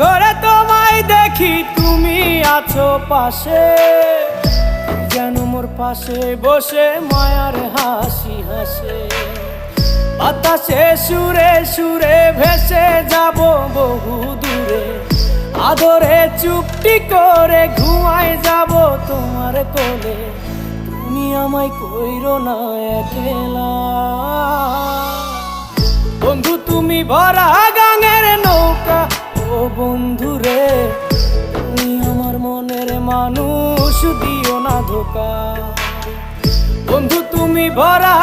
ঘরে তোমায় দেখি তুমি আছো পাশে, যেন মোর পাশে বসে মায়ার হাসি হাসে। বাতাসে সুরে সুরে ভেসে যাব বহু দূরে, আদরে চুপটি করে ঘুমায় যাব তোমার কোলে। তুমি আমায় কইরো না একলা বন্ধু, তুমি ভরা গাঙের নৌকা। ও বন্ধু রে, তুমি আমার মনের মানুষ, দিও না ধোকা। বন্ধু তুমি ভরা